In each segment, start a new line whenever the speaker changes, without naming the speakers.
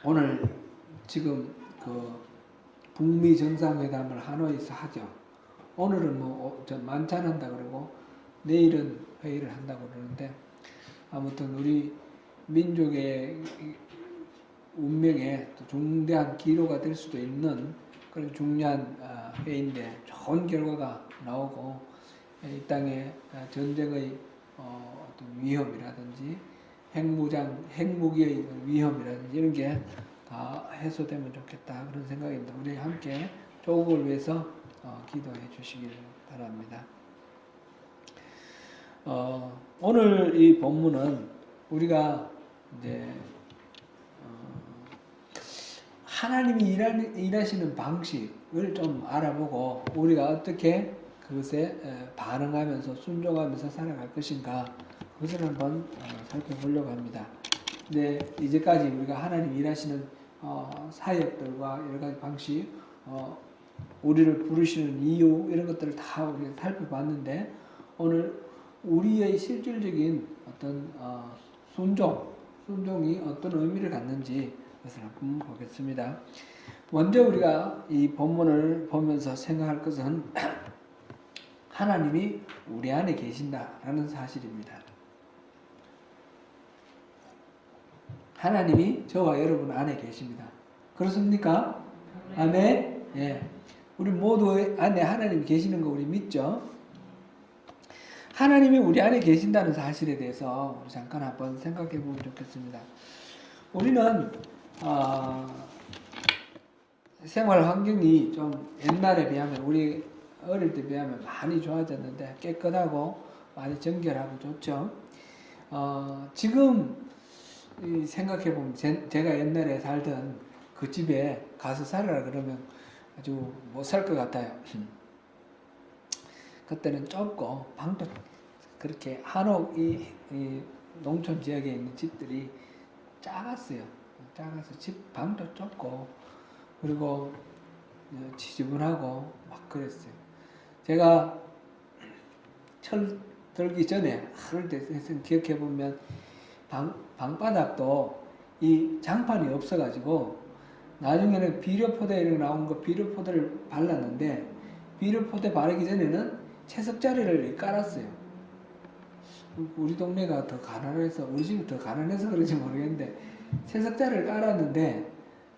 오늘 지금 그 북미 정상회담을 하노이에서 하죠. 오늘은 저 만찬한다 그러고 내일은 회의를 한다고 그러는데, 아무튼 우리 민족의 운명에 또 중대한 기로가 될 수도 있는 그런 중요한 회의인데, 좋은 결과가 나오고 이 땅의 전쟁의 어떤 위험이라든지 핵무기의 위험이라든지 이런 게 다 해소되면 좋겠다, 그런 생각입니다. 우리 함께 조국을 위해서 기도해 주시길 바랍니다. 오늘 이 본문은 우리가 이제 하나님이 일하시는 방식을 좀 알아보고 우리가 어떻게 그것에 반응하면서 순종하면서 살아갈 것인가, 그것을 한번 살펴보려고 합니다. 근데 이제까지 우리가 하나님 일하시는 사역들과 여러 가지 방식, 우리를 부르시는 이유, 이런 것들을 다 우리가 살펴봤는데, 오늘 우리의 실질적인 어떤 순종이 어떤 의미를 갖는지 그것을 한번 보겠습니다. 먼저 우리가 이 본문을 보면서 생각할 것은 하나님이 우리 안에 계신다라는 사실입니다. 하나님이 저와 여러분 안에 계십니다. 그렇습니까? 아멘. 예. 우리 모두 안에 하나님이 계시는 거 우리 믿죠? 하나님이 우리 안에 계신다는 사실에 대해서 우리 잠깐 한번 생각해 보면 좋겠습니다. 우리는 생활 환경이 좀 옛날에 비하면, 우리 어릴 때 비하면 많이 좋아졌는데, 깨끗하고 많이 정결하고 좋죠. 지금 생각해보면 제가 옛날에 살던 그 집에 가서 살아라 그러면 아주 못 살 것 같아요. 그때는 좁고 방도 그렇게 한옥 이 농촌 지역에 있는 집들이 작았어요. 작아서 집 방도 좁고 그리고 지저분하고 막 그랬어요. 제가 철 들기 전에 그럴 때 기억해 보면 방바닥도 이 장판이 없어가지고 나중에는 비료포대 나온 거 비료포대를 발랐는데, 비료포대 바르기 전에는 채석자리를 깔았어요. 우리 동네가 더 가난해서, 우리 집이 더 가난해서 그런지 모르겠는데 채석자리를 깔았는데,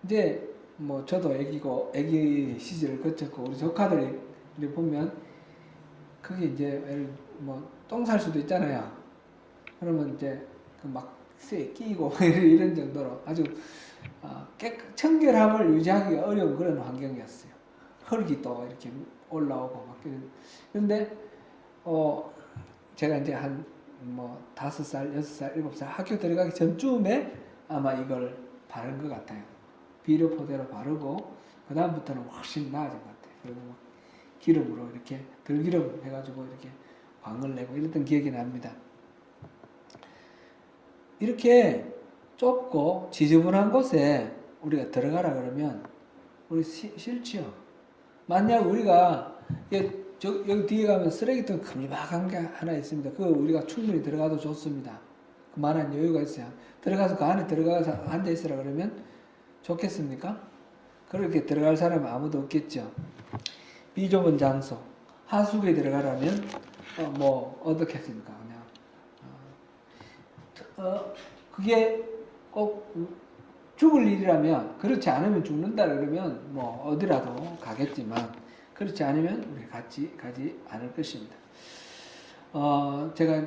이제 뭐 저도 애기 시절을 거쳤고 우리 조카들이 보면 그게 이제 뭐 똥 살 수도 있잖아요. 그러면 이제 막 쇠 끼고 이런 정도로 아주 청결함을 유지하기가 어려운 그런 환경이었어요. 흙이 또 이렇게 올라오고 막. 그런데 제가 이제 한 5살, 6살, 7살 학교 들어가기 전쯤에 아마 이걸 바른 것 같아요. 비료포대로 바르고 그 다음부터는 훨씬 나아진 것 같아요. 그리고 기름으로 이렇게 들기름 해가지고 이렇게 광을 내고 이랬던 기억이 납니다. 이렇게 좁고 지저분한 곳에 우리가 들어가라 그러면 우리 싫지요. 만약 우리가 여기 뒤에 가면 쓰레기통 큼지막한 게 하나 있습니다. 그거 우리가 충분히 들어가도 좋습니다. 그만한 여유가 있어요. 들어가서 그 안에 들어가서 앉아 있으라 그러면 좋겠습니까? 그렇게 들어갈 사람은 아무도 없겠죠. 비좁은 장소, 하수구에 들어가라면 어떻겠습니까? 그냥 그게 꼭 죽을 일이라면, 그렇지 않으면 죽는다 그러면 어디라도 가겠지만, 그렇지 않으면 우리 가지 않을 것입니다. 제가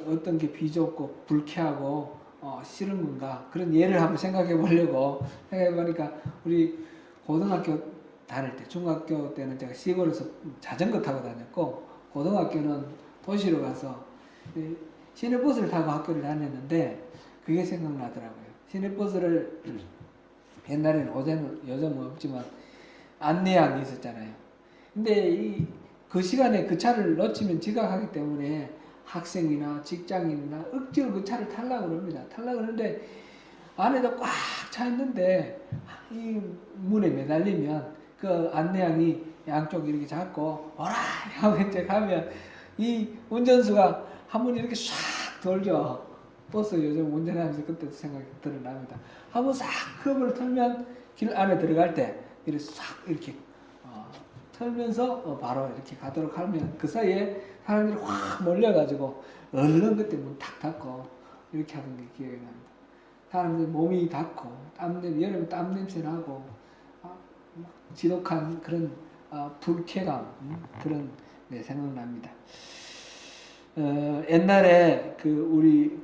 어떤 게 비좁고 불쾌하고 싫은 건가, 그런 예를 한번 생각해 보려고 생각해 보니까, 우리 고등학교 다닐 때, 중학교 때는 제가 시골에서 자전거 타고 다녔고, 고등학교는 도시로 가서 시내버스를 타고 학교를 다녔는데, 그게 생각나더라고요. 시내버스를 옛날에는 요즘은 없지만 안내양이 있었잖아요. 근데 그 시간에 그 차를 놓치면 지각하기 때문에 학생이나 직장인이나 억지로 그 차를 타려고 합니다. 타려고 하는데 안에도 꽉 차 있는데 이 문에 매달리면 그 안내양이 양쪽 이렇게 잡고 오라 하고 이제 가면 이 운전수가 한 번 이렇게 싹 돌죠. 버스 요즘 운전하면서 그때도 생각이 드러납니다. 한번 싹 커브를 털면 길 안에 들어갈 때 이렇게 싹 이렇게 털면서 바로 이렇게 가도록 하면 그 사이에 사람들이 확 몰려가지고 얼른 그때 문 탁 닫고 이렇게 하던 게 기억이 납니다. 사람들 몸이 닿고 여름에 땀 냄새 나고 지독한 그런 불쾌감 그런 네, 생각납니다. 옛날에 우리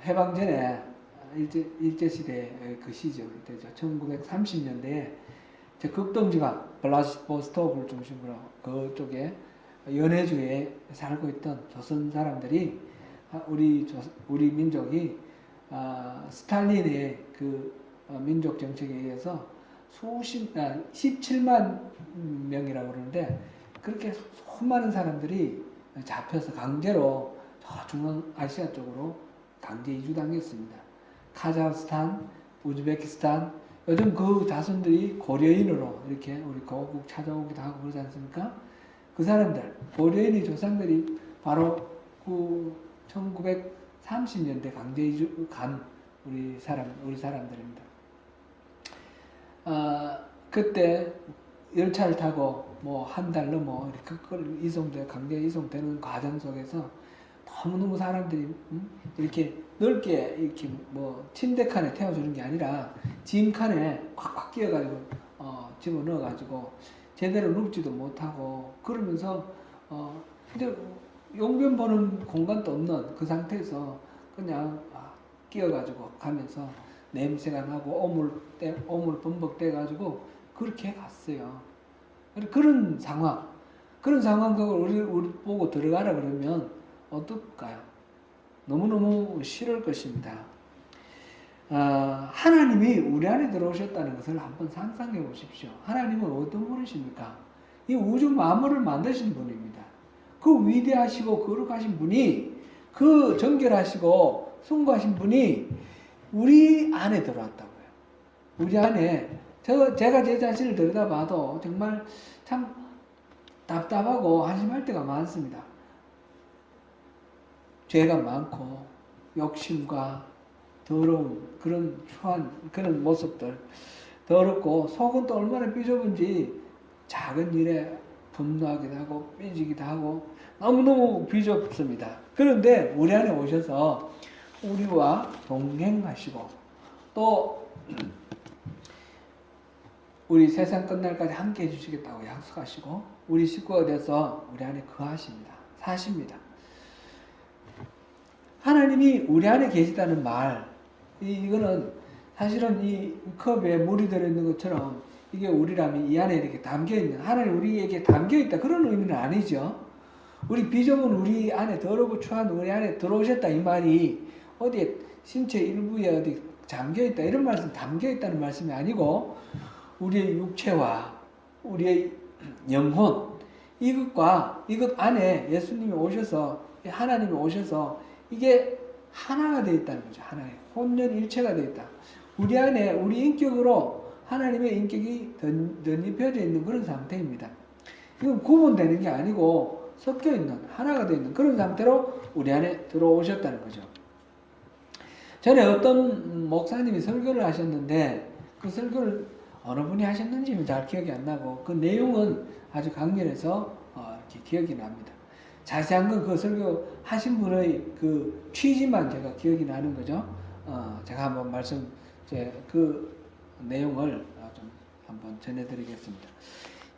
해방 전에 일제 시대 그 시절 때죠. 1930년대에 극동지방 블라디보스토크를 중심으로 그쪽에 연해주에 살고 있던 조선 사람들이 우리 민족이 스탈린의 민족 정책에 의해서 17만 명이라고 그러는데 그렇게 수많은 사람들이 잡혀서 강제로 저 중앙아시아 쪽으로 강제 이주당했습니다. 카자흐스탄, 우즈베키스탄, 요즘 그 자손들이 고려인으로 이렇게 우리 고국 찾아오기도 하고 그러지 않습니까? 그 사람들, 고려인의 조상들이 바로 1930년대 강제 이주 간 우리 사람들입니다. 그때 열차를 타고 한 달 넘어 이렇게 강제 이송되는 과정 속에서 너무너무 사람들이 이렇게 넓게 이렇게 침대 칸에 태워주는 게 아니라 짐 칸에 꽉꽉 끼워가지고 집어넣어가지고 제대로 눕지도 못하고 그러면서 이제 용변 보는 공간도 없는 그 상태에서 그냥 끼워가지고 가면서 냄새가 나고 오물 범벅돼가지고 그렇게 갔어요. 그런 상황 속을 우리 보고 들어가라 그러면 어떨까요? 너무너무 싫을 것입니다. 하나님이 우리 안에 들어오셨다는 것을 한번 상상해 보십시오. 하나님은 어떤 분이십니까? 이 우주 만물을 만드신 분입니다. 그 위대하시고 거룩하신 분이 그 정결하시고 숭고하신 분이 우리 안에 들어왔다고요. 우리 안에 제가 제 자신을 들여다봐도 정말 참 답답하고 한심할 때가 많습니다. 죄가 많고 욕심과 더러운 그런 추한 그런 모습들 더럽고 속은 또 얼마나 비좁은지 작은 일에 분노하기도 하고 삐지기도 하고 너무너무 비좁습니다. 그런데 우리 안에 오셔서 우리와 동행하시고 또 우리 세상 끝날까지 함께 해주시겠다고 약속하시고 우리 식구가 돼서 우리 안에 거하십니다. 사십니다. 하나님이 우리 안에 계시다는 말 이거는 사실은 이 컵에 물이 들어있는 것처럼 이게 우리라면 이 안에 이렇게 담겨있는 하나님 우리에게 담겨있다 그런 의미는 아니죠. 우리 비전은 우리 안에 더럽고 추한 우리 안에 들어오셨다 이 말이 어디에 신체 일부에 어디 잠겨있다 이런 말씀 담겨있다는 말씀이 아니고 우리의 육체와 우리의 영혼 이것 안에 예수님이 오셔서 하나님이 오셔서 이게 하나가 되어 있다는 거죠. 하나의 혼연일체가 되어 있다. 우리 안에 우리 인격으로 하나님의 인격이 덧입혀져 있는 그런 상태입니다. 이건 구분되는 게 아니고 섞여 있는 하나가 되어 있는 그런 상태로 우리 안에 들어오셨다는 거죠. 전에 어떤 목사님이 설교를 하셨는데 그 설교를 어느 분이 하셨는지는 잘 기억이 안 나고 그 내용은 아주 강렬해서 이렇게 기억이 납니다. 자세한 건 그 설교 하신 분의 그 취지만 제가 기억이 나는 거죠. 제가 한번 그 내용을 좀 한번 전해드리겠습니다.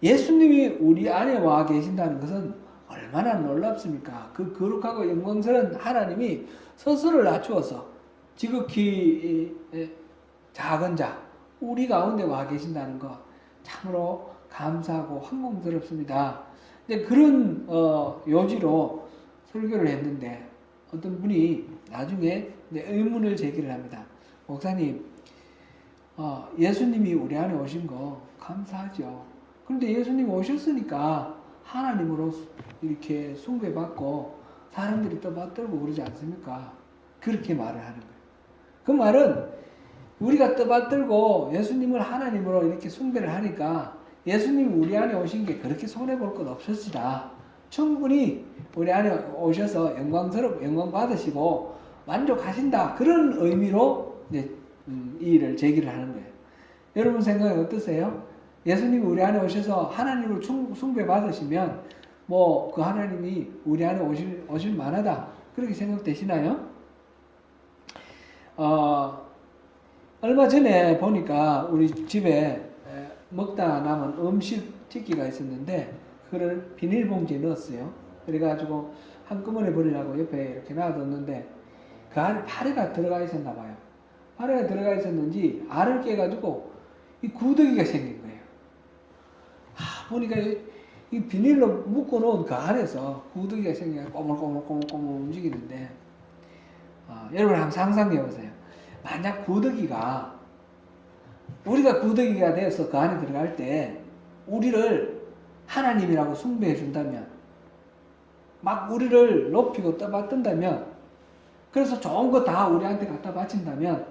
예수님이 우리 안에 와 계신다는 것은 얼마나 놀랍습니까? 그 거룩하고 영광스러운 하나님이 스스로를 낮추어서 지극히 작은 자 우리 가운데 와 계신다는 것 참으로 감사하고 황공스럽습니다. 근데 그런 요지로 설교를 했는데 어떤 분이 나중에 의문을 제기를 합니다. 목사님, 예수님이 우리 안에 오신 거 감사하죠. 그런데 예수님이 오셨으니까 하나님으로 이렇게 숭배받고 사람들이 떠받들고 그러지 않습니까? 그렇게 말을 하는 거예요. 그 말은 우리가 떠받들고 예수님을 하나님으로 이렇게 숭배를 하니까 예수님이 우리 안에 오신 게 그렇게 손해볼 것 없으시다. 충분히 우리 안에 오셔서 영광 받으시고 만족하신다. 그런 의미로 이제 이 일을 제기를 하는 거예요. 여러분 생각이 어떠세요? 예수님이 우리 안에 오셔서 하나님을 숭배 받으시면 뭐 그 하나님이 우리 안에 오실 만하다. 그렇게 생각되시나요? 얼마 전에 보니까 우리 집에 먹다 남은 음식 찌개가 있었는데 그걸 비닐봉지에 넣었어요. 그래가지고 한꺼번에 버리려고 옆에 이렇게 놔뒀는데 그 안에 파래가 들어가 있었나 봐요. 파래가 들어가 있었는지 알을 깨가지고 이 구더기가 생긴 거예요. 보니까 이 비닐로 묶어놓은 그 안에서 구더기가 생겨 꼬물꼬물 움직이는데 여러분 한번 상상해보세요. 만약 구더기가 우리가 구더기가 돼서 그 안에 들어갈 때 우리를 하나님이라고 숭배해 준다면 막 우리를 높이고 떠받든다면 그래서 좋은 거 다 우리한테 갖다 바친다면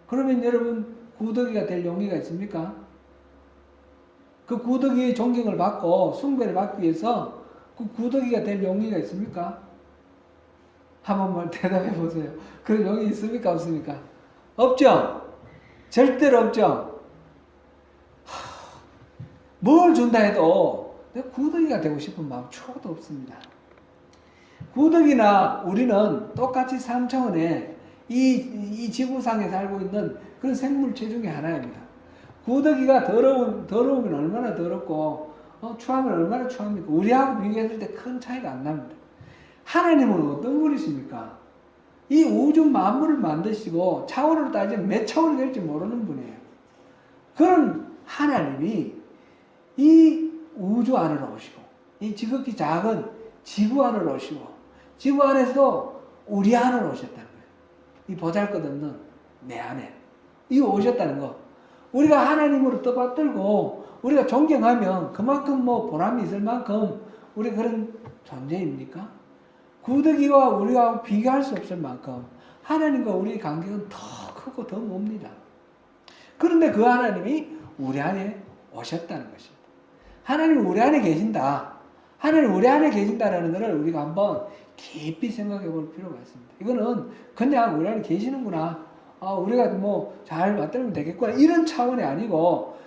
그러면 여러분 구더기가 될 용의가 있습니까? 그 구더기의 존경을 받고 숭배를 받기 위해서 그 구더기가 될 용의가 있습니까? 한 번만 대답해 보세요. 그런 용의 있습니까? 없습니까? 없죠? 절대로 없죠? 뭘 준다 해도 내가 구더기가 되고 싶은 마음 초도 없습니다. 구더기나 우리는 똑같이 3차원의 이 지구상에 살고 있는 그런 생물체 중에 하나입니다. 구더기가 더러우면 얼마나 더럽고 추하면 얼마나 추합니까? 우리하고 비교했을 때 큰 차이가 안 납니다. 하나님은 어떤 분이십니까? 이 우주 만물을 만드시고 차원으로 따지면 몇 차원이 될지 모르는 분이에요. 그런 하나님이 이 우주 안으로 오시고 이 지극히 작은 지구 안으로 오시고 지구 안에서도 우리 안으로 오셨다는 거예요. 이 보잘것없는 내 안에 이 오셨다는 거. 우리가 하나님으로 떠받들고 우리가 존경하면 그만큼 뭐 보람이 있을 만큼 우리 그런 존재입니까? 구더기와 우리가 비교할 수 없을 만큼 하나님과 우리의 관계는 더 크고 더 멉니다. 그런데 그 하나님이 우리 안에 오셨다는 것입니다. 하나님이 우리 안에 계신다. 하나님 우리 안에 계신다라는 것을 우리가 한번 깊이 생각해 볼 필요가 있습니다. 이거는 그냥 우리 안에 계시는구나. 우리가 뭐 잘 맞들면 되겠구나. 이런 차원이 아니고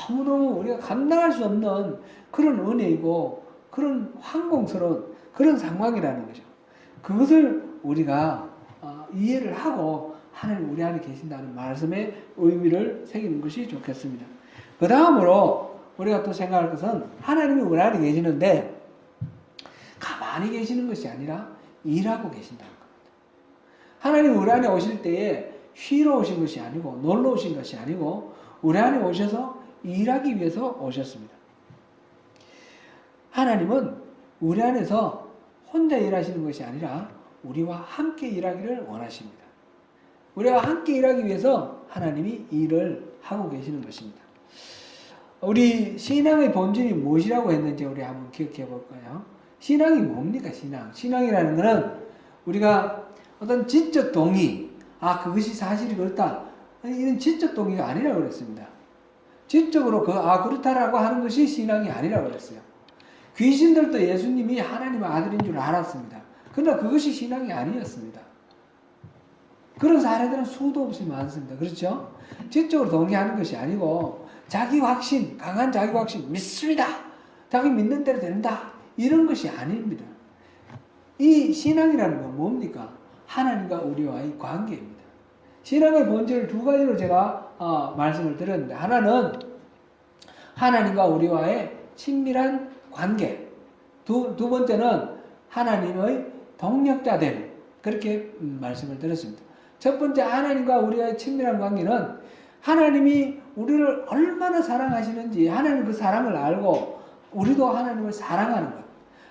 너무너무 우리가 감당할 수 없는 그런 은혜이고 그런 황공스러운 그런 상황이라는 거죠. 그것을 우리가 이해를 하고 하나님 우리 안에 계신다는 말씀의 의미를 새기는 것이 좋겠습니다. 그 다음으로 우리가 또 생각할 것은 하나님이 우리 안에 계시는데 가만히 계시는 것이 아니라 일하고 계신다는 겁니다. 하나님이 우리 안에 오실 때에 쉬러 오신 것이 아니고 놀러 오신 것이 아니고 우리 안에 오셔서 일하기 위해서 오셨습니다. 하나님은 우리 안에서 혼자 일하시는 것이 아니라 우리와 함께 일하기를 원하십니다. 우리와 함께 일하기 위해서 하나님이 일을 하고 계시는 것입니다. 우리 신앙의 본질이 무엇이라고 했는지 우리 한번 기억해 볼까요? 신앙이 뭡니까? 신앙이라는 것은 우리가 어떤 지적 동의, 그것이 사실이 그렇다. 이런 지적 동의가 아니라고 그랬습니다. 지적으로 그렇다라고 하는 것이 신앙이 아니라고 그랬어요. 귀신들도 예수님이 하나님의 아들인 줄 알았습니다. 그러나 그것이 신앙이 아니었습니다. 그런 사례들은 수도 없이 많습니다. 그렇죠? 지적으로 동의하는 것이 아니고 자기 확신, 강한 자기 확신, 믿습니다. 자기 믿는 대로 된다. 이런 것이 아닙니다. 이 신앙이라는 건 뭡니까? 하나님과 우리와의 관계입니다. 신앙의 본질을 두 가지로 제가 말씀을 드렸는데 하나는 하나님과 우리와의 친밀한 관계, 두 번째는 하나님의 동력자됨, 그렇게 말씀을 드렸습니다. 첫 번째 하나님과 우리와의 친밀한 관계는 하나님이 우리를 얼마나 사랑하시는지 하나님 그 사랑을 알고 우리도 하나님을 사랑하는 것,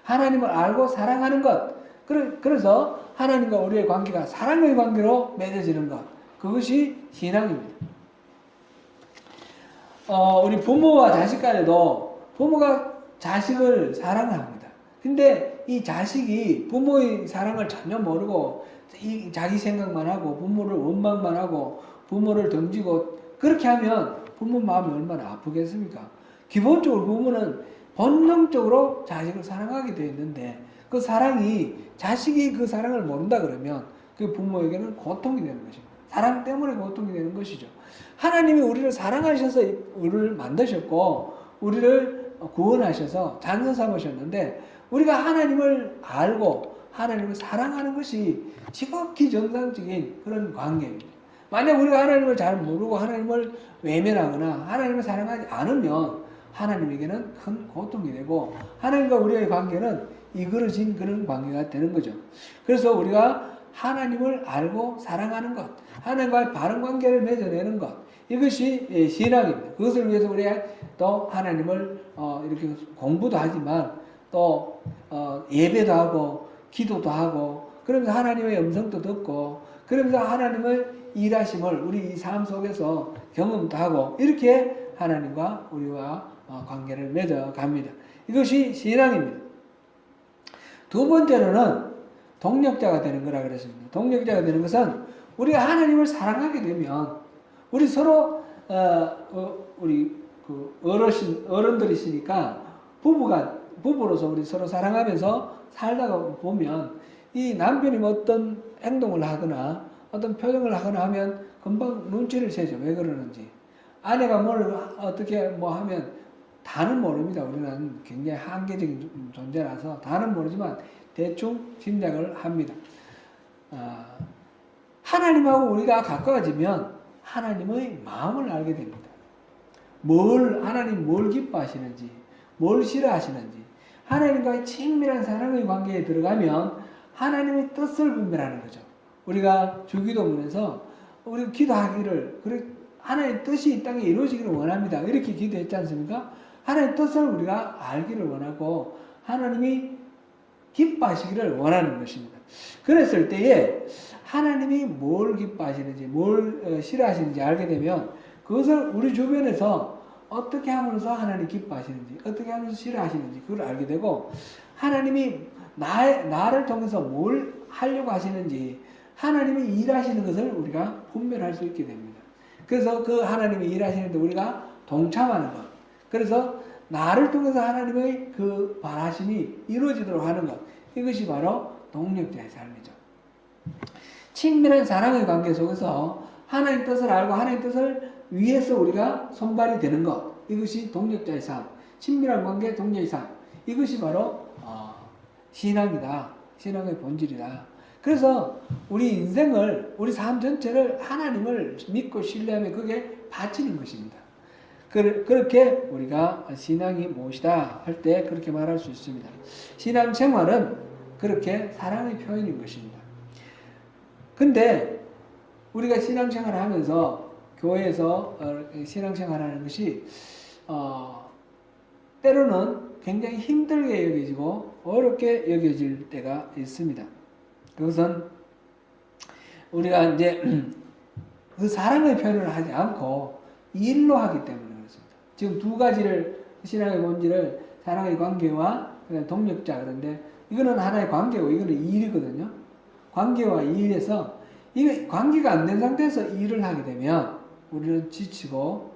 하나님을 알고 사랑하는 것, 그래서 하나님과 우리의 관계가 사랑의 관계로 맺어지는 것, 그것이 신앙입니다. 우리 부모와 자식 간에도 부모가 자식을 사랑합니다. 근데 이 자식이 부모의 사랑을 전혀 모르고 자기 생각만 하고 부모를 원망만 하고 부모를 던지고 그렇게 하면 부모 마음이 얼마나 아프겠습니까? 기본적으로 부모는 본능적으로 자식을 사랑하게 되어 있는데 그 사랑이 자식이 그 사랑을 모른다 그러면 그 부모에게는 고통이 되는 것입니다. 사랑 때문에 고통이 되는 것이죠. 하나님이 우리를 사랑하셔서 우리를 만드셨고 우리를 구원하셔서 자녀 삼으셨는데 우리가 하나님을 알고 하나님을 사랑하는 것이 지극히 정상적인 그런 관계입니다. 만약 우리가 하나님을 잘 모르고 하나님을 외면하거나 하나님을 사랑하지 않으면 하나님에게는 큰 고통이 되고 하나님과 우리의 관계는 이그러진 그런 관계가 되는 거죠. 그래서 우리가 하나님을 알고 사랑하는 것, 하나님과의 바른 관계를 맺어내는 것, 이것이 신앙입니다. 그것을 위해서 우리가 또 하나님을 이렇게 공부도 하지만 또 예배도 하고 기도도 하고 그러면서 하나님의 음성도 듣고 그러면서 하나님의 일하심을 우리 이 삶 속에서 경험도 하고 이렇게 하나님과 우리와 관계를 맺어갑니다. 이것이 신앙입니다. 두 번째로는 동력자가 되는 거라 그랬습니다. 동력자가 되는 것은 우리가 하나님을 사랑하게 되면 우리 서로 우리 그 어른들이시니까 부부로서 우리 서로 사랑하면서 살다가 보면 이 남편이 어떤 행동을 하거나 어떤 표정을 하거나 하면 금방 눈치를 채죠. 왜 그러는지. 아내가 뭘 어떻게 뭐 하면 다는 모릅니다. 우리는 굉장히 한계적인 존재라서 다는 모르지만 대충 짐작을 합니다. 하나님하고 우리가 가까워지면 하나님의 마음을 알게 됩니다. 하나님 뭘 기뻐하시는지, 뭘 싫어하시는지, 하나님과의 친밀한 사랑의 관계에 들어가면 하나님의 뜻을 분별하는 거죠. 우리가 주기도문에서 우리 기도하기를 하나님의 뜻이 이 땅에 이루어지기를 원합니다. 이렇게 기도했지 않습니까? 하나님의 뜻을 우리가 알기를 원하고 하나님이 기뻐하시기를 원하는 것입니다. 그랬을 때에 하나님이 뭘 기뻐하시는지 뭘 싫어하시는지 알게 되면 그것을 우리 주변에서 어떻게 하면서 하나님 기뻐하시는지 어떻게 하면서 싫어하시는지 그걸 알게 되고 하나님이 나를 통해서 뭘 하려고 하시는지 하나님이 일하시는 것을 우리가 분별할 수 있게 됩니다. 그래서 그 하나님이 일하시는데 우리가 동참하는 것. 그래서 나를 통해서 하나님의 그 바라심이 이루어지도록 하는 것. 이것이 바로 동력자의 삶이죠. 친밀한 사랑의 관계 속에서 하나님 뜻을 알고 하나님 뜻을 위해서 우리가 손발이 되는 것. 이것이 동력자의 삶. 친밀한 관계, 동력의 삶. 이것이 바로 신앙이다. 신앙의 본질이다. 그래서 우리 인생을, 우리 삶 전체를 하나님을 믿고 신뢰하며 그게 바치는 것입니다. 그렇게 우리가 신앙이 무엇이다 할 때 그렇게 말할 수 있습니다. 신앙 생활은 그렇게 사랑의 표현인 것입니다. 근데 우리가 신앙 생활을 하면서 교회에서 신앙 생활하는 것이 때로는 굉장히 힘들게 여겨지고 어렵게 여겨질 때가 있습니다. 그것은 우리가 이제 그 사랑의 표현을 하지 않고 일로 하기 때문에 그렇습니다. 지금 두 가지를 신앙의 본질을 사랑의 관계와 동력자 그런데 이거는 하나의 관계고 이거는 일이거든요. 관계와 일에서 이 관계가 안 된 상태에서 일을 하게 되면 우리는 지치고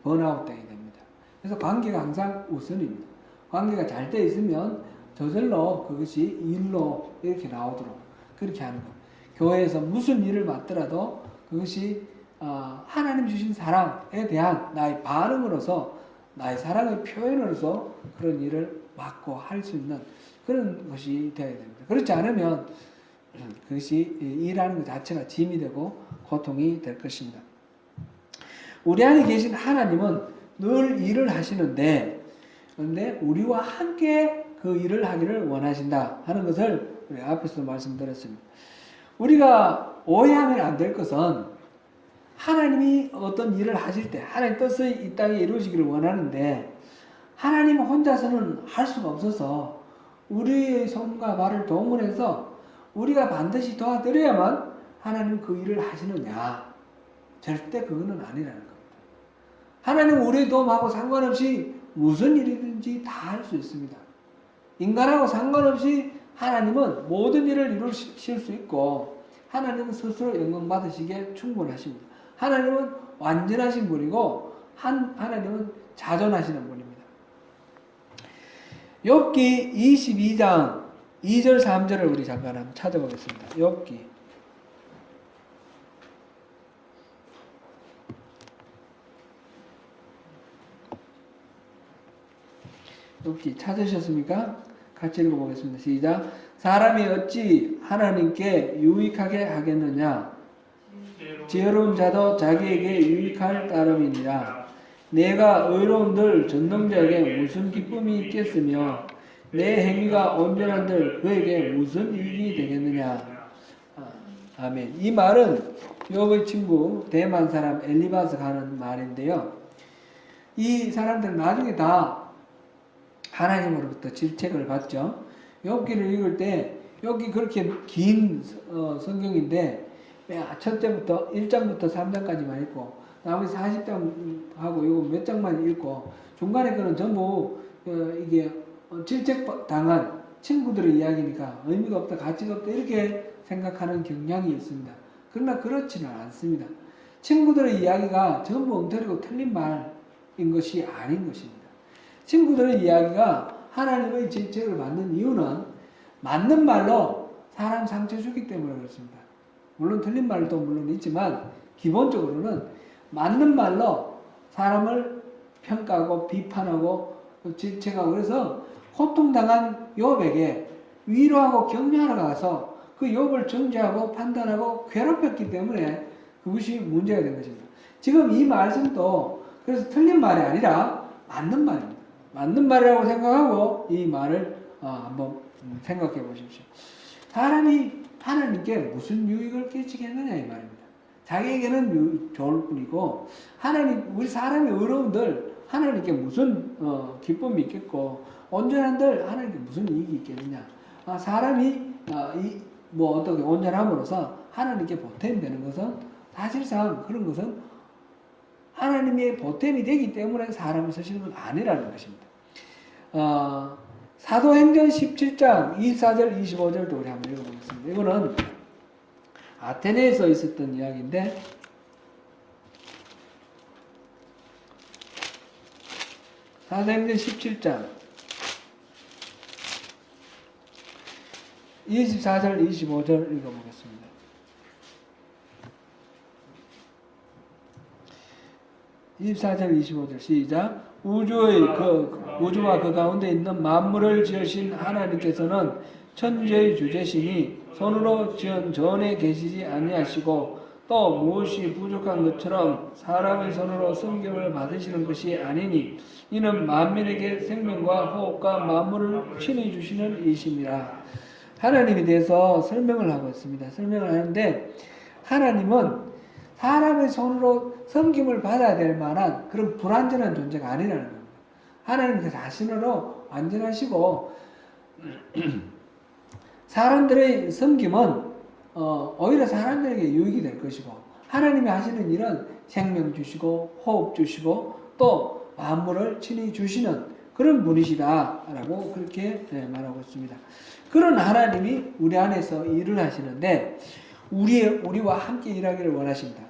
번아웃 되게 됩니다. 그래서 관계가 항상 우선입니다. 관계가 잘 돼 있으면 저절로 그것이 일로 이렇게 나오도록 그렇게 하는 것. 교회에서 무슨 일을 맡더라도 그것이 하나님 주신 사랑에 대한 나의 반응으로서 나의 사랑의 표현으로서 그런 일을 맡고 할 수 있는 그런 것이 되어야 됩니다. 그렇지 않으면 그것이 일하는 것 자체가 짐이 되고 고통이 될 것입니다. 우리 안에 계신 하나님은 늘 일을 하시는데 그런데 우리와 함께 그 일을 하기를 원하신다 하는 것을 우리 앞에서도 말씀드렸습니다. 우리가 오해하면 안 될 것은 하나님이 어떤 일을 하실 때 하나님 뜻이 이 땅에 이루어지기를 원하는데 하나님 혼자서는 할 수가 없어서 우리의 손과 발을 동원해서 우리가 반드시 도와드려야만 하나님 그 일을 하시느냐? 절대 그거는 아니라는 겁니다. 하나님 우리의 도움하고 상관없이 무슨 일이든지 다 할 수 있습니다. 인간하고 상관없이 하나님은 모든 일을 이루실 수 있고 하나님은 스스로 영광 받으시기에 충분하십니다. 하나님은 완전하신 분이고 하나님은 자존하시는 분입니다. 욥기 22장 2절 3절을 우리 잠깐 한번 찾아보겠습니다. 욥기 찾으셨습니까? 같이 읽어보겠습니다. 시작. 사람이 어찌 하나님께 유익하게 하겠느냐? 지혜로운 자도 자기에게 유익할 따름이니라. 내가 의로운들 전능자에게 무슨 기쁨이 있겠으며 내 행위가 온전한들 그에게 무슨 이익이 되겠느냐. 아멘. 이 말은 욥의 친구 대만 사람 엘리바스가 하는 말인데요. 이 사람들은 나중에 다 하나님으로부터 질책을 받죠. 욥기를 읽을 때 욥기 그렇게 긴 성경인데 첫째부터 1장부터 3장까지만 읽고 나머지 40장하고 이거 몇 장만 읽고 중간에 거는 전부 이게 질책당한 친구들의 이야기니까 의미가 없다, 가치가 없다 이렇게 생각하는 경향이 있습니다. 그러나 그렇지는 않습니다. 친구들의 이야기가 전부 엉터리고 틀린 말인 것이 아닌 것입니다. 친구들의 이야기가 하나님의 질책을 받는 이유는 맞는 말로 사람 상처 주기 때문에 그렇습니다. 물론 틀린 말도 물론 있지만 기본적으로는 맞는 말로 사람을 평가하고 비판하고 질책하고 그래서 고통당한 욥에게 위로하고 격려하러 가서 그 욥을 정죄하고 판단하고 괴롭혔기 때문에 그것이 문제가 된 것입니다. 지금 이 말씀도 그래서 틀린 말이 아니라 맞는 말입니다. 맞는 말이라고 생각하고 이 말을 한번 생각해 보십시오. 사람이 하나님께 무슨 유익을 끼치겠느냐 이 말입니다. 자기에게는 좋을 뿐이고 우리 사람이 의로운들 하나님께 무슨 기쁨이 있겠고 온전한들 하나님께 무슨 이익이 있겠느냐. 사람이 어떻게 온전함으로써 하나님께 보탬이 되는 것은 사실상 그런 것은 하나님의 보탬이 되기 때문에 사람을 쓰시는 건 아니라는 것입니다. 사도행전 17장 24절 25절도 우리 한번 읽어보겠습니다. 이거는 아테네에서 있었던 이야기인데 사도행전 17장 24절 25절 읽어보겠습니다. (24절) 25절 시작. 우주와 그 가운데 있는 만물을 지으신 하나님께서는 천지의 주제시니 손으로 지은 전에 계시지 아니하시고 또 무엇이 부족한 것처럼 사람의 손으로 섬김을 받으시는 것이 아니니 이는 만민에게 생명과 호흡과 만물을 친히 주시는 이심이라. 하나님에 대해서 설명을 하고 있습니다. 설명을 하는데 하나님은 사람의 손으로 섬김을 받아야 될 만한 그런 불완전한 존재가 아니라는 겁니다. 하나님께서 자신으로 완전하시고 사람들의 섬김은 오히려 사람들에게 유익이 될 것이고 하나님이 하시는 일은 생명 주시고 호흡 주시고 또 만물을 친히 주시는 그런 분이시다라고 그렇게 말하고 있습니다. 그런 하나님이 우리 안에서 일을 하시는데 우리와 함께 일하기를 원하십니다.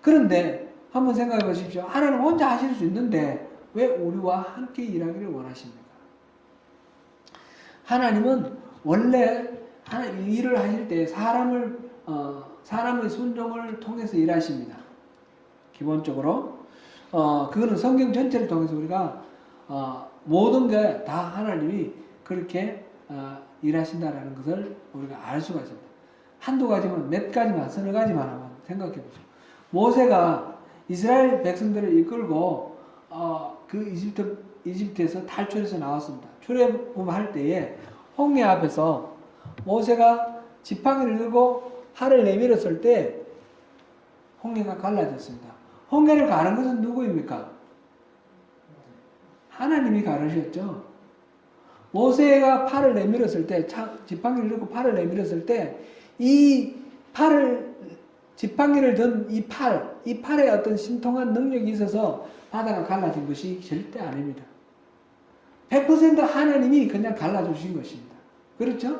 그런데 한번 생각해 보십시오. 하나님 혼자 하실 수 있는데 왜 우리와 함께 일하기를 원하십니까? 하나님은 원래 일을 하실 때 사람의 순종을 통해서 일하십니다. 기본적으로 그거는 성경 전체를 통해서 우리가 모든 게 다 하나님이 그렇게 일하신다라는 것을 우리가 알 수가 있습니다. 한두 가지만 몇 가지만 서너 가지만 한번 생각해 보죠. 모세가 이스라엘 백성들을 이끌고 그 이집트에서 탈출해서 나왔습니다. 출애굽할 때에 홍해 앞에서 모세가 지팡이를 들고 팔을 내밀었을 때 홍해가 갈라졌습니다. 홍해를 가른 것은 누구입니까? 하나님이 가르셨죠. 모세가 팔을 내밀었을 때, 지팡이를 들고 팔을 내밀었을 때, 지팡이를 든 이 팔에 어떤 신통한 능력이 있어서 바다가 갈라진 것이 절대 아닙니다. 100% 하나님이 그냥 갈라주신 것입니다. 그렇죠?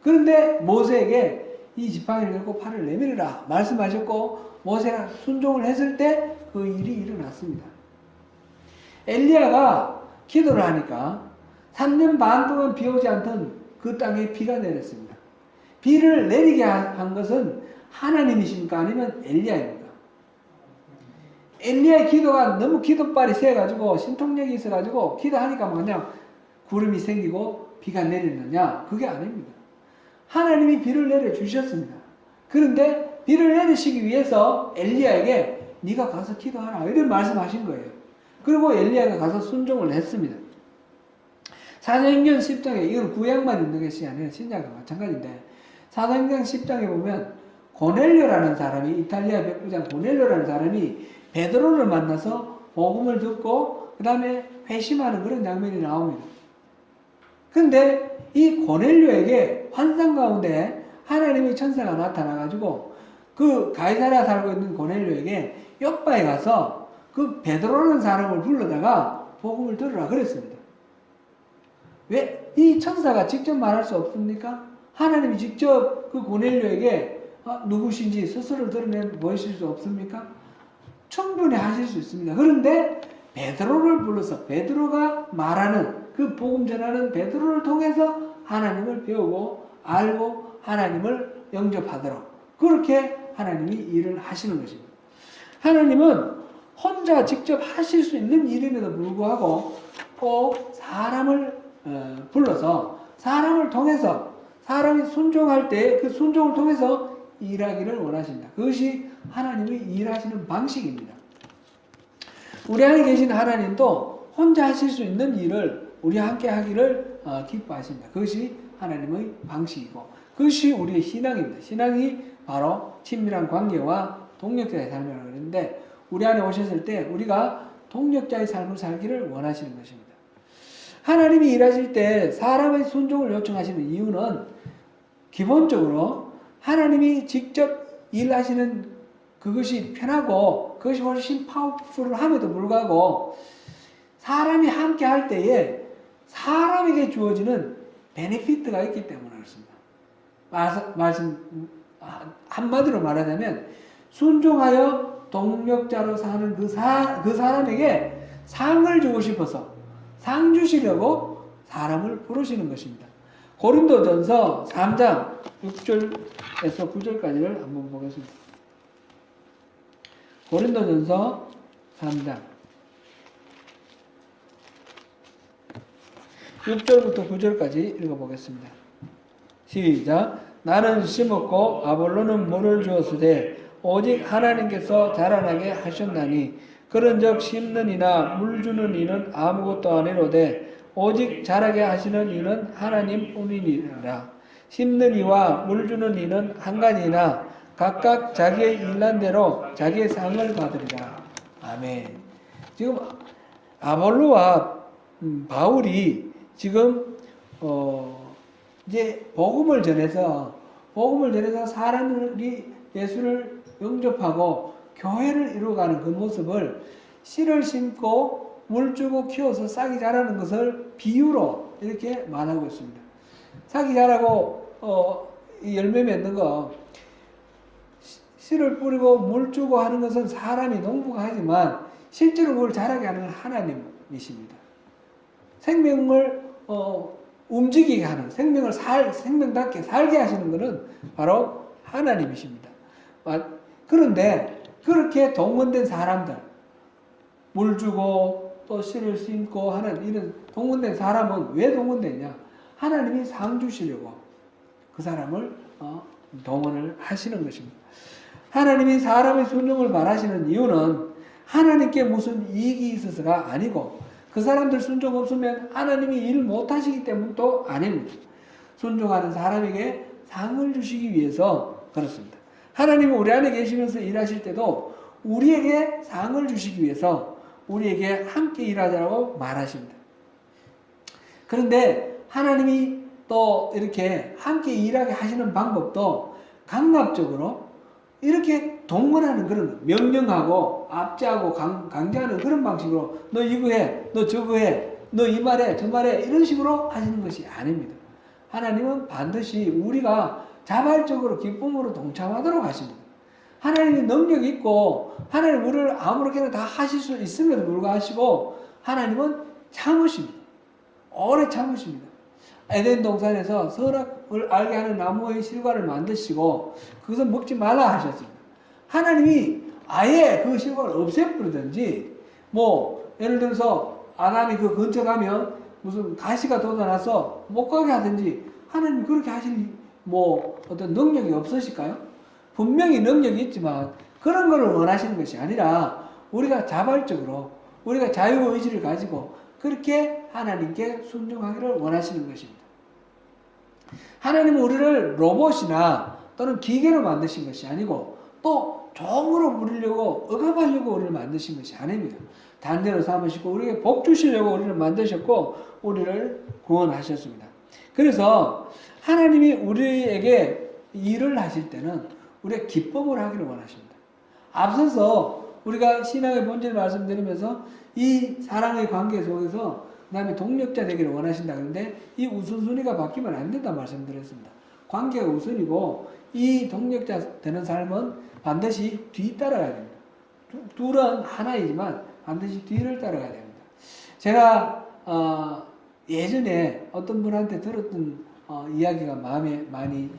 그런데 모세에게 이 지팡이를 들고 팔을 내밀으라 말씀하셨고 모세가 순종을 했을 때 그 일이 일어났습니다. 엘리야가 기도를 하니까 3년 반 동안 비 오지 않던 그 땅에 비가 내렸습니다. 비를 내리게 한 것은 하나님이십니까? 아니면 엘리야입니까? 엘리야의 기도가 너무 기도발이 세가지고 신통력이 있어가지고 기도하니까 그냥 구름이 생기고 비가 내리느냐? 그게 아닙니다. 하나님이 비를 내려주셨습니다. 그런데 비를 내리시기 위해서 엘리야에게 네가 가서 기도하라 이런 말씀하신 거예요. 그리고 엘리야가 가서 순종을 했습니다. 사도행전 10장에 이건 구약만 있는 것이 아니라 신약과 마찬가지인데 사도행전 10장에 보면 고넬료라는 사람이 이탈리아 백부장 고넬료라는 사람이 베드로를 만나서 복음을 듣고 그 다음에 회심하는 그런 장면이 나옵니다. 근데 이 고넬료에게 환상 가운데 하나님의 천사가 나타나가지고 그 가이사랴 살고 있는 고넬료에게 요빠에 가서 그 베드로라는 사람을 불러다가 복음을 들으라 그랬습니다. 왜? 이 천사가 직접 말할 수 없습니까? 하나님이 직접 그 고넬료에게 누구신지 스스로 드러내 보이실 수 없습니까? 충분히 하실 수 있습니다. 그런데 베드로를 불러서 베드로가 말하는 그 복음 전하는 베드로를 통해서 하나님을 배우고 알고 하나님을 영접하도록 그렇게 하나님이 일을 하시는 것입니다. 하나님은 혼자 직접 하실 수 있는 일임에도 불구하고 꼭 사람을 불러서 사람을 통해서 사람이 순종할 때 그 순종을 통해서 일하기를 원하십니다. 그것이 하나님의 일하시는 방식입니다. 우리 안에 계신 하나님도 혼자 하실 수 있는 일을 우리와 함께 하기를 기뻐하십니다. 그것이 하나님의 방식이고 그것이 우리의 신앙입니다. 신앙이 바로 친밀한 관계와 동력자의 삶이라고 그러는데 우리 안에 오셨을 때 우리가 동력자의 삶을 살기를 원하시는 것입니다. 하나님이 일하실 때 사람의 순종을 요청하시는 이유는 기본적으로 하나님이 직접 일하시는 그것이 편하고 그것이 훨씬 파워풀함에도 불구하고 사람이 함께 할 때에 사람에게 주어지는 베네피트가 있기 때문에 그렇습니다. 한마디로 말하자면 순종하여 동력자로 사는 그 사람에게 상을 주고 싶어서 상 주시려고 사람을 부르시는 것입니다. 고린도전서 3장 6절에서 9절까지를 한번 보겠습니다. 고린도전서 3장 6절부터 9절까지 읽어보겠습니다. 시작. 나는 심었고 아볼로는 물을 주었으되 오직 하나님께서 자라나게 하셨나니 그런즉 심는 이나 물 주는 이는 아무것도 아니로되 오직 자라게 하시는 이는 하나님뿐이니라. 심는 이와 물 주는 이는 한 가지나 각각 자기의 일한 대로 자기의 상을 받으리라. 아멘. 지금 아볼로와 바울이 지금 이제 복음을 전해서 사람들이 예수를 영접하고 교회를 이루어가는 그 모습을 씨를 심고 물 주고 키워서 싹이 자라는 것을 비유로 이렇게 말하고 있습니다. 싹이 자라고 열매 맺는 거 씨를 뿌리고 물 주고 하는 것은 사람이 농부가 하지만 실제로 그걸 자라게 하는 하나님이십니다. 생명을 움직이게 하는 생명답게 살게 하시는 것은 바로 하나님이십니다. 그런데 그렇게 동원된 사람들 물 주고 또 씨를 심고 하는 이런 동원된 사람은 왜 동원되냐? 하나님이 상 주시려고 그 사람을 동원을 하시는 것입니다. 하나님이 사람의 순종을 말하시는 이유는 하나님께 무슨 이익이 있어서가 아니고 그 사람들 순종 없으면 하나님이 일 못하시기 때문도 아닙니다. 순종하는 사람에게 상을 주시기 위해서 그렇습니다. 하나님이 우리 안에 계시면서 일하실 때도 우리에게 상을 주시기 위해서 우리에게 함께 일하자고 말하십니다. 그런데 하나님이 또 이렇게 함께 일하게 하시는 방법도 강압적으로 이렇게 동원하는 그런 명령하고 압제하고 강제하는 그런 방식으로 너 이거 해, 너 저거 해, 너 이 말해, 저 말해 이런 식으로 하시는 것이 아닙니다. 하나님은 반드시 우리가 자발적으로 기쁨으로 동참하도록 하십니다. 하나님이 능력이 있고 하나님 우리를 아무렇게나 다 하실 수 있음에도 불구하고 하나님은 참으십니다. 오래 참으십니다. 에덴 동산에서 선악을 알게 하는 나무의 실과를 만드시고 그것은 먹지 말라 하셨습니다. 하나님이 아예 그 실과를 없애버리든지 뭐 예를 들어서 아담이 그 근처 가면 무슨 가시가 돋아나서 못 가게 하든지 하나님이 그렇게 하실 뭐 어떤 능력이 없으실까요? 분명히 능력이 있지만 그런 것을 원하시는 것이 아니라 우리가 자발적으로 우리가 자유의지를 가지고 그렇게 하나님께 순종하기를 원하시는 것입니다. 하나님은 우리를 로봇이나 또는 기계로 만드신 것이 아니고 또 종으로 부리려고 억압하려고 우리를 만드신 것이 아닙니다. 단대로 삼으시고 우리에게 복 주시려고 우리를 만드셨고 우리를 구원하셨습니다. 그래서 하나님이 우리에게 일을 하실 때는 우리가 기쁨을 하기를 원하십니다. 앞서서 우리가 신앙의 본질을 말씀드리면서 이 사랑의 관계 속에서 그 다음에 동력자 되기를 원하신다. 그런데 이 우선순위가 바뀌면 안 된다 말씀드렸습니다. 관계가 우선이고 이 동력자 되는 삶은 반드시 뒤따라가야 됩니다. 둘은 하나이지만 반드시 뒤를 따라가야 됩니다. 제가 예전에 어떤 분한테 들었던 이야기가 마음에 많이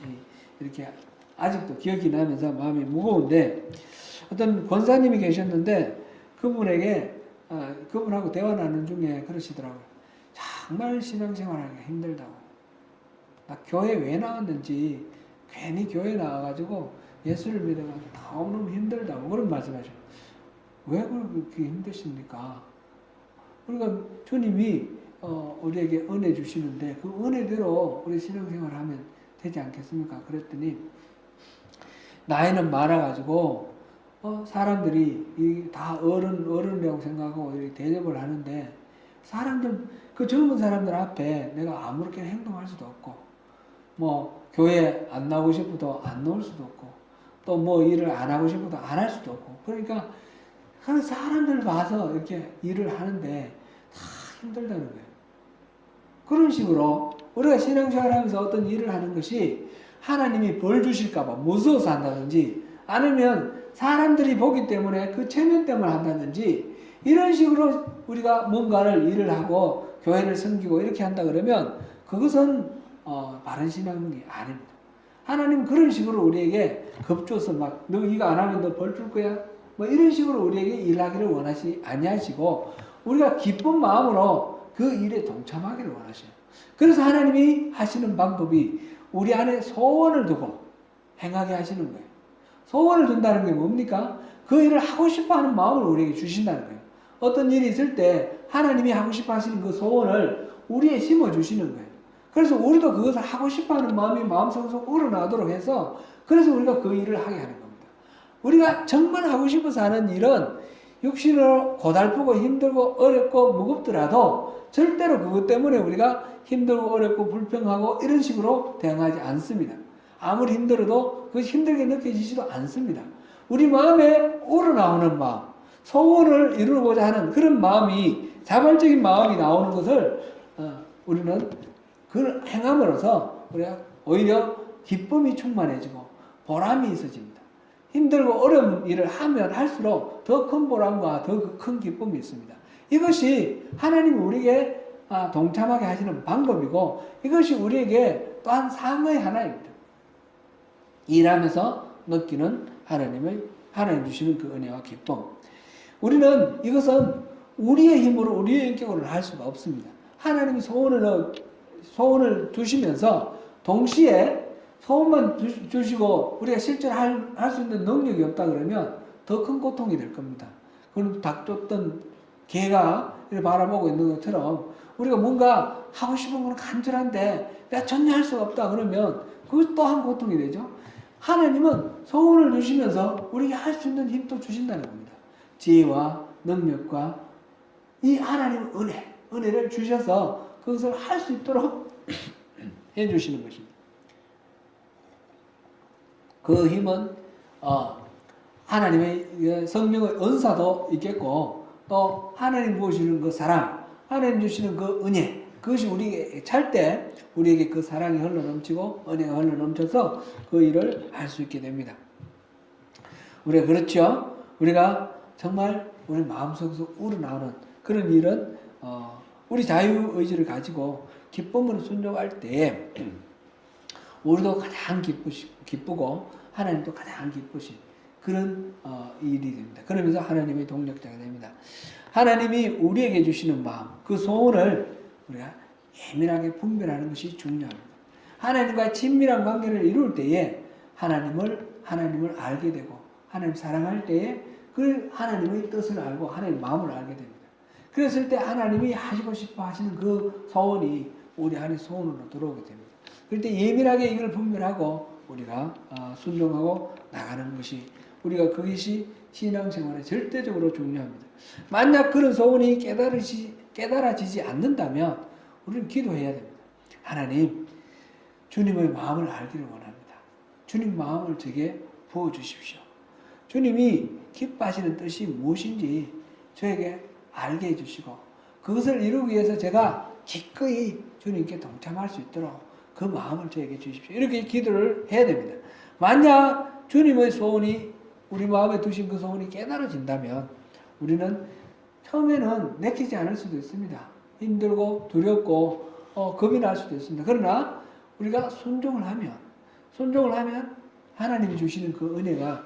이렇게 아직도 기억이 나면서 마음이 무거운데 어떤 권사님이 계셨는데 그분하고 대화 나누는 중에 그러시더라고요. 정말 신앙생활하기가 힘들다고. 나 교회 왜 나왔는지 괜히 교회 나와가지고 예수를 믿어가지고 너무너무 힘들다고 그런 말씀하셔요. 왜 그렇게 힘드십니까? 우리가 주님이 우리에게 은혜 주시는데 그 은혜대로 우리 신앙생활을 하면 되지 않겠습니까? 그랬더니 나이는 많아가지고 사람들이 다 어른이라고 생각하고 대접을 하는데 그 젊은 사람들 앞에 내가 아무렇게 행동할 수도 없고 뭐 교회 안 나오고 싶어도 안 나올 수도 없고 또 뭐 일을 안 하고 싶어도 안 할 수도 없고 그러니까 사람들 봐서 이렇게 일을 하는데 다 힘들다는 거예요. 그런 식으로 우리가 신앙생활 하면서 어떤 일을 하는 것이 하나님이 벌 주실까봐 무서워서 한다든지 아니면 사람들이 보기 때문에 그 체면 때문에 한다든지 이런 식으로 우리가 뭔가를 일을 하고 교회를 섬기고 이렇게 한다 그러면 그것은 바른 신앙이 아닙니다. 하나님은 그런 식으로 우리에게 겁줘서 막 너 이거 안 하면 너 벌 줄 거야? 뭐 이런 식으로 우리에게 일하기를 원하시 아니하시고 우리가 기쁜 마음으로 그 일에 동참하기를 원하셔요. 그래서 하나님이 하시는 방법이 우리 안에 소원을 두고 행하게 하시는 거예요. 소원을 둔다는 게 뭡니까? 그 일을 하고 싶어 하는 마음을 우리에게 주신다는 거예요. 어떤 일이 있을 때 하나님이 하고 싶어 하시는 그 소원을 우리에 심어 주시는 거예요. 그래서 우리도 그것을 하고 싶어 하는 마음이 마음속에서 우러나도록 해서 그래서 우리가 그 일을 하게 하는 겁니다. 우리가 정말 하고 싶어서 하는 일은 육신으로 고달프고 힘들고 어렵고 무겁더라도 절대로 그것 때문에 우리가 힘들고 어렵고 불평하고 이런 식으로 대응하지 않습니다. 아무리 힘들어도 그것이 힘들게 느껴지지도 않습니다. 우리 마음에 우러나오는 마음, 소원을 이루고자 하는 그런 마음이 자발적인 마음이 나오는 것을 우리는 그걸 행함으로써 우리가 오히려 기쁨이 충만해지고 보람이 있어집니다. 힘들고 어려운 일을 하면 할수록 더 큰 보람과 더 큰 기쁨이 있습니다. 이것이 하나님이 우리에게 동참하게 하시는 방법이고 이것이 우리에게 또한 상의 하나입니다. 일하면서 느끼는 하나님 주시는 그 은혜와 기쁨. 우리는 이것은 우리의 힘으로 우리의 인격으로 할 수가 없습니다. 하나님이 소원을 주시면서 동시에 소원만 주시고 우리가 실제로 할 수 있는 능력이 없다 그러면 더 큰 고통이 될 겁니다. 그럼 닭 쫓던 개가 이렇게 바라보고 있는 것처럼 우리가 뭔가 하고 싶은 건 간절한데 내가 전혀 할 수가 없다 그러면 그것 또한 고통이 되죠. 하나님은 소원을 주시면서 우리에게 할 수 있는 힘도 주신다는 겁니다. 지혜와 능력과 이 하나님의 은혜를 주셔서 그것을 할 수 있도록 해주시는 것입니다. 그 힘은 하나님의 성령의 은사도 있겠고 또 하나님 부으시는 그 사랑, 하나님 주시는 그 은혜 그것이 우리에게 찰 때 우리에게 그 사랑이 흘러넘치고 은혜가 흘러넘쳐서 그 일을 할 수 있게 됩니다. 우리가 그렇죠? 우리가 정말 우리 마음속에서 우러나오는 그런 일은 우리 자유의지를 가지고 기쁨으로 순종할 때에 우리도 가장 기쁘고 하나님도 가장 기쁘신 그런 일이 됩니다. 그러면서 하나님의 동력자가 됩니다. 하나님이 우리에게 주시는 마음, 그 소원을 우리가 예민하게 분별하는 것이 중요합니다. 하나님과의 친밀한 관계를 이룰 때에 하나님을 알게 되고 하나님 사랑할 때에 그 하나님의 뜻을 알고 하나님의 마음을 알게 됩니다. 그랬을 때 하나님이 하시고 싶어 하시는 그 소원이 우리 안에 소원으로 들어오게 됩니다. 그럴 때 예민하게 이걸 분별하고 우리가 순종하고 나가는 것이 우리가 그것이 신앙생활에 절대적으로 중요합니다. 만약 그런 소원이 깨달아지지 않는다면 우리는 기도해야 됩니다. 하나님, 주님의 마음을 알기를 원합니다. 주님 마음을 제게 부어주십시오. 주님이 기뻐하시는 뜻이 무엇인지 저에게 알게 해주시고 그것을 이루기 위해서 제가 기꺼이 주님께 동참할 수 있도록 그 마음을 저에게 주십시오. 이렇게 기도를 해야 됩니다. 만약 주님의 소원이 우리 마음에 두신 그 소원이 깨달아진다면 우리는 처음에는 내키지 않을 수도 있습니다. 힘들고 두렵고 겁이 날 수도 있습니다. 그러나 우리가 순종을 하면 하나님이 주시는 그 은혜가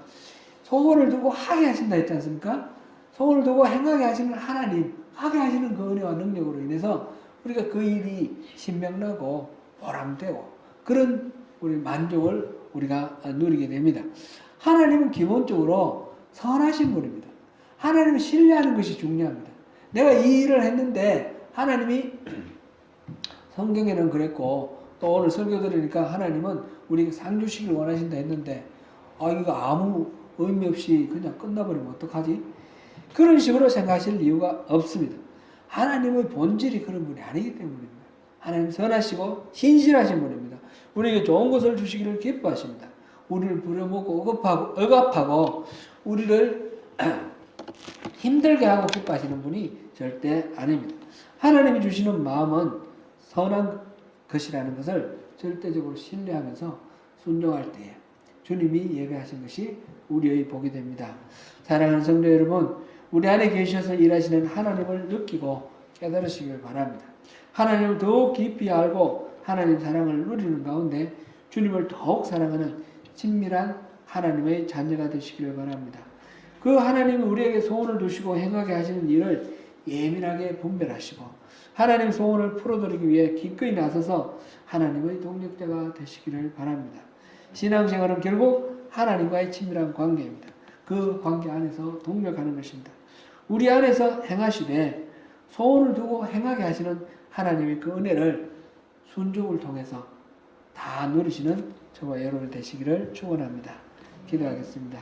소원을 두고 하게 하신다 했지 않습니까? 소원을 두고 행하게 하시는 하나님, 하게 하시는 그 은혜와 능력으로 인해서 우리가 그 일이 신명나고 보람되고 그런 우리 만족을 우리가 누리게 됩니다. 하나님은 기본적으로 선하신 분입니다. 하나님을 신뢰하는 것이 중요합니다. 내가 이 일을 했는데 하나님이 성경에는 그랬고 또 오늘 설교 들으니까 하나님은 우리에게 상 주시길 원하신다 했는데 이거 아무 의미 없이 그냥 끝나버리면 어떡하지? 그런 식으로 생각하실 이유가 없습니다. 하나님의 본질이 그런 분이 아니기 때문입니다. 하나님 선하시고 신실하신 분입니다. 우리에게 좋은 것을 주시기를 기뻐하십니다. 우리를 부려먹고 억압하고 우리를 힘들게 하고 기뻐하시는 분이 절대 아닙니다. 하나님이 주시는 마음은 선한 것이라는 것을 절대적으로 신뢰하면서 순종할 때에 주님이 예배하신 것이 우리의 복이 됩니다. 사랑하는 성도 여러분, 우리 안에 계셔서 일하시는 하나님을 느끼고 깨달으시길 바랍니다. 하나님을 더욱 깊이 알고 하나님 사랑을 누리는 가운데 주님을 더욱 사랑하는 친밀한 하나님의 자녀가 되시기를 바랍니다. 그 하나님이 우리에게 소원을 두시고 행하게 하시는 일을 예민하게 분별하시고 하나님 소원을 풀어드리기 위해 기꺼이 나서서 하나님의 동력자가 되시기를 바랍니다. 신앙생활은 결국 하나님과의 친밀한 관계입니다. 그 관계 안에서 동력하는 것입니다. 우리 안에서 행하시되 소원을 두고 행하게 하시는 하나님의 그 은혜를 순종을 통해서 다 누리시는 저와 여러분이 되시기를 축원합니다. 기도하겠습니다.